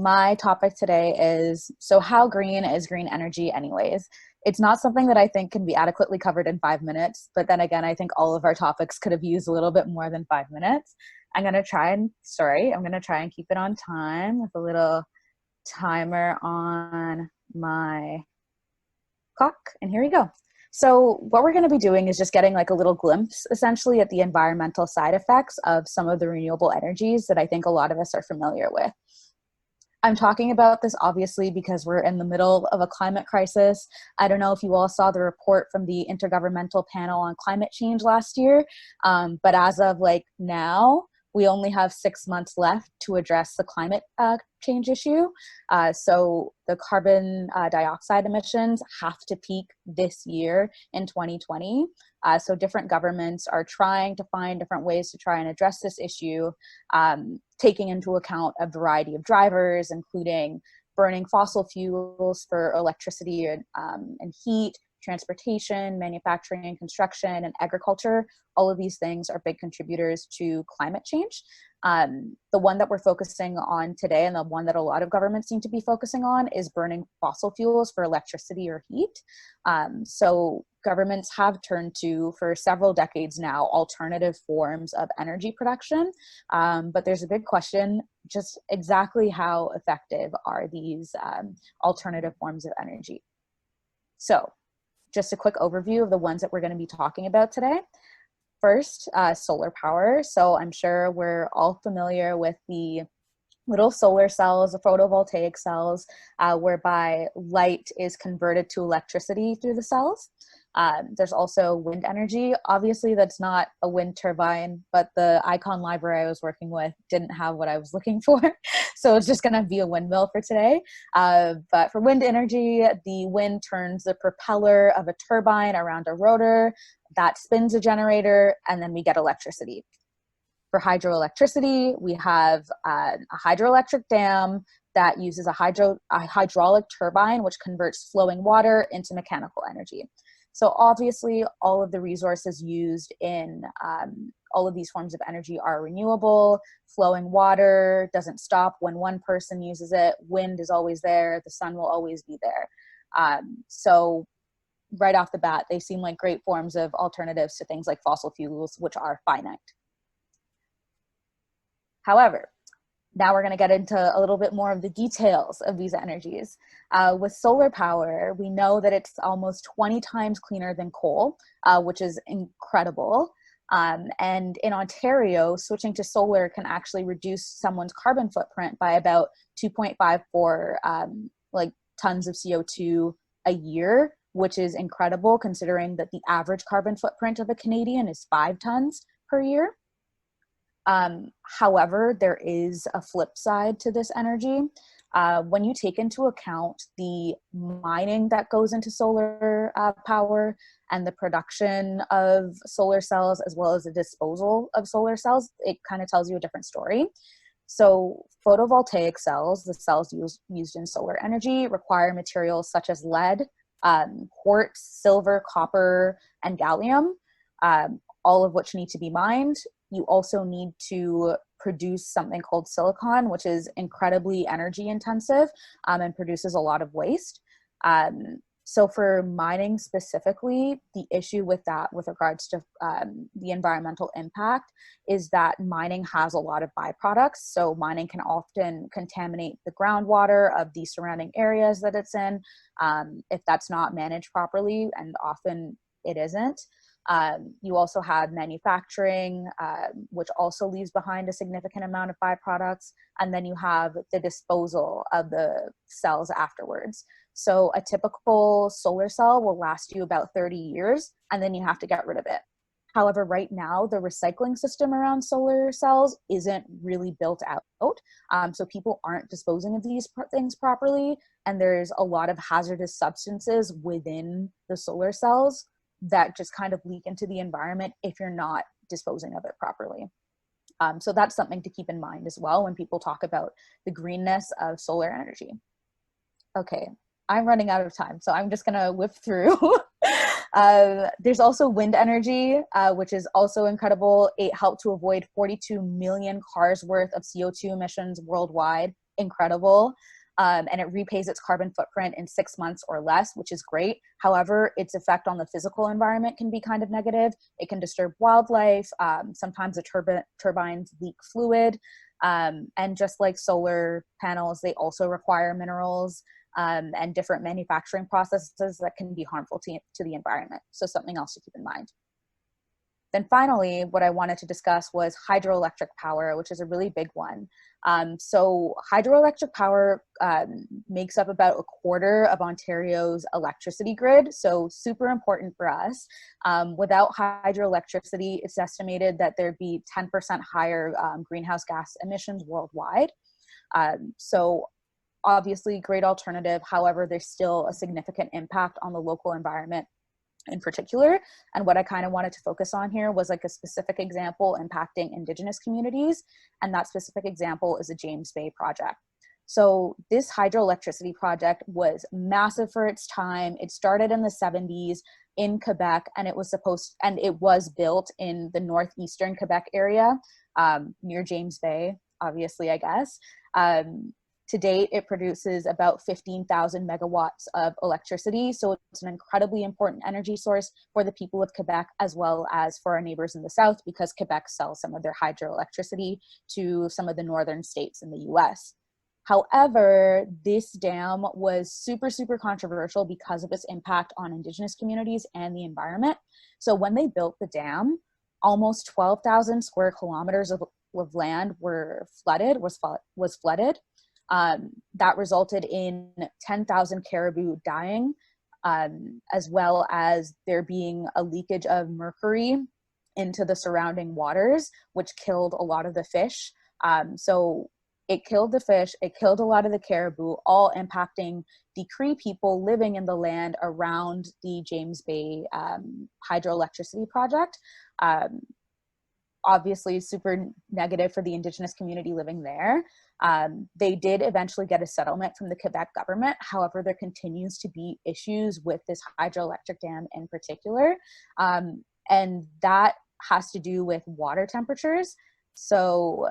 my topic today is, so how green is green energy anyways? It's not something that I think can be adequately covered in 5 minutes, but then again, I think all of our topics could have used a little bit more than 5 minutes. I'm going to try and keep it on time with a little timer on my clock. And here we go. So what we're going to be doing is just getting like a little glimpse essentially at the environmental side effects of some of the renewable energies that I think a lot of us are familiar with. I'm talking about this obviously because we're in the middle of a climate crisis. I don't know if you all saw the report from the Intergovernmental Panel on Climate Change last year, but as of like now, we only have 6 months left to address the climate change issue. So the carbon dioxide emissions have to peak this year in 2020. So different governments are trying to find different ways to try and address this issue, taking into account a variety of drivers, including burning fossil fuels for electricity and heat, transportation, manufacturing and construction, and agriculture. All of these things are big contributors to climate change. The one that we're focusing on today, and the one that a lot of governments seem to be focusing on, is burning fossil fuels for electricity or heat. So governments have turned to, for several decades now, alternative forms of energy production. But there's a big question, just exactly how effective are these alternative forms of energy? So just a quick overview of the ones that we're going to be talking about today. First, solar power. So I'm sure we're all familiar with the little solar cells, the photovoltaic cells, whereby light is converted to electricity through the cells. There's also wind energy. Obviously, that's not a wind turbine, but the icon library I was working with didn't have what I was looking for. So it's just going to be a windmill for today. But for wind energy, the wind turns the propeller of a turbine around a rotor that spins a generator, and then we get electricity. For hydroelectricity, we have a hydroelectric dam that uses a hydraulic turbine, which converts flowing water into mechanical energy. So obviously, all of the resources used in all of these forms of energy are renewable. Flowing water doesn't stop when one person uses it. Wind is always there. The sun will always be there. So right off the bat, they seem like great forms of alternatives to things like fossil fuels, which are finite. However, now we're going to get into a little bit more of the details of these energies. With solar power, we know that it's almost 20 times cleaner than coal, which is incredible. And in Ontario, switching to solar can actually reduce someone's carbon footprint by about 2.54 tons of CO2 a year, which is incredible considering that the average carbon footprint of a Canadian is 5 tons per year. However, there is a flip side to this energy. When you take into account the mining that goes into solar power and the production of solar cells, as well as the disposal of solar cells, it kind of tells you a different story. So photovoltaic cells, the cells used in solar energy, require materials such as lead, quartz, silver, copper, and gallium, all of which need to be mined. You also need to produce something called silicon, which is incredibly energy intensive and produces a lot of waste. So for mining specifically, the issue with that with regards to the environmental impact is that mining has a lot of byproducts. So mining can often contaminate the groundwater of the surrounding areas that it's in if that's not managed properly, and often it isn't. You also have manufacturing, which also leaves behind a significant amount of byproducts. And then you have the disposal of the cells afterwards. So a typical solar cell will last you about 30 years, and then you have to get rid of it. However, right now, the recycling system around solar cells isn't really built out. So people aren't disposing of these things properly. And there's a lot of hazardous substances within the solar cells that just kind of leak into the environment if you're not disposing of it properly. So that's something to keep in mind as well when people talk about the greenness of solar energy. Okay, I'm running out of time, so I'm just gonna whip through. There's also wind energy, which is also incredible. It helped to avoid 42 million cars worth of CO2 emissions worldwide incredible. And it repays its carbon footprint in 6 months or less, which is great. However, its effect on the physical environment can be kind of negative. It can disturb wildlife. Sometimes the turbines leak fluid. And just like solar panels, they also require minerals and different manufacturing processes that can be harmful to the environment. So something else to keep in mind. Then finally, what I wanted to discuss was hydroelectric power, which is a really big one. So hydroelectric power makes up about a quarter of Ontario's electricity grid, so super important for us. Without hydroelectricity, it's estimated that there'd be 10% higher greenhouse gas emissions worldwide. So obviously, great alternative. However, there's still a significant impact on the local environment in particular. And what I kind of wanted to focus on here was like a specific example impacting Indigenous communities. And that specific example is the James Bay project. So this hydroelectricity project was massive for its time. It started in the 70s in Quebec, and it was built in the northeastern Quebec area, near James Bay, obviously, I guess. To date, it produces about 15,000 megawatts of electricity. So it's an incredibly important energy source for the people of Quebec, as well as for our neighbors in the south, because Quebec sells some of their hydroelectricity to some of the northern states in the US. However, this dam was super, super controversial because of its impact on Indigenous communities and the environment. So when they built the dam, almost 12,000 square kilometers of land was flooded. That resulted in 10,000 caribou dying, as well as there being a leakage of mercury into the surrounding waters, which killed a lot of the fish. So it killed the fish, it killed a lot of the caribou, all impacting the Cree people living in the land around the James Bay hydroelectricity project. Obviously super negative for the Indigenous community living there. They did eventually get a settlement from the Quebec government. However, there continues to be issues with this hydroelectric dam in particular. And that has to do with water temperatures. So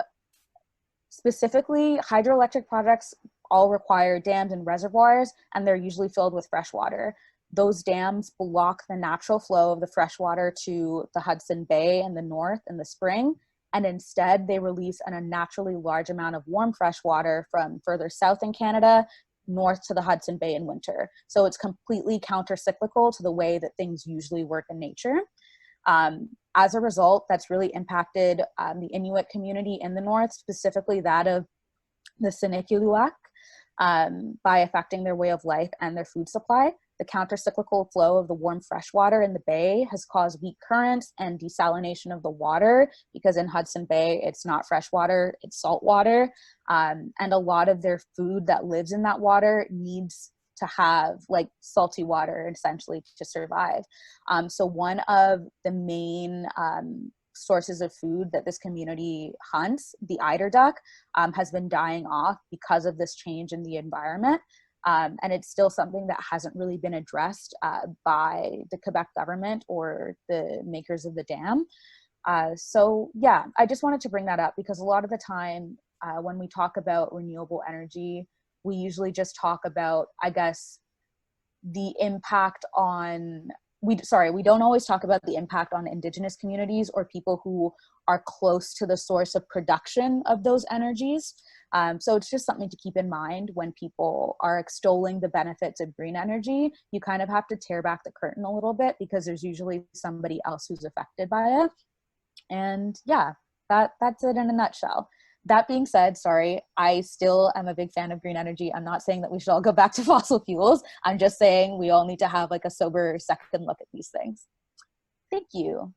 specifically, hydroelectric projects all require dams and reservoirs, and they're usually filled with fresh water. Those dams block the natural flow of the fresh water to the Hudson Bay in the north in the spring, and instead they release an unnaturally large amount of warm fresh water from further south in Canada north to the Hudson Bay in winter. So it's completely counter-cyclical to the way that things usually work in nature. As a result, that's really impacted the Inuit community in the north, specifically that of the Sinikiluk, by affecting their way of life and their food supply. The counter-cyclical flow of the warm fresh water in the bay has caused weak currents and desalination of the water, because in Hudson Bay, it's not fresh water, it's salt water. And a lot of their food that lives in that water needs to have like salty water essentially to survive. So one of the main sources of food that this community hunts, the eider duck, has been dying off because of this change in the environment. And it's still something that hasn't really been addressed by the Quebec government or the makers of the dam. So yeah, I just wanted to bring that up because a lot of the time when we talk about renewable energy, we usually just talk about, I guess, the impact on, we don't always talk about the impact on Indigenous communities or people who are close to the source of production of those energies. So it's just something to keep in mind when people are extolling the benefits of green energy. You kind of have to tear back the curtain a little bit because there's usually somebody else who's affected by it. And yeah, that's it in a nutshell. That being said, sorry, I still am a big fan of green energy. I'm not saying that we should all go back to fossil fuels. I'm just saying we all need to have like a sober second look at these things. Thank you.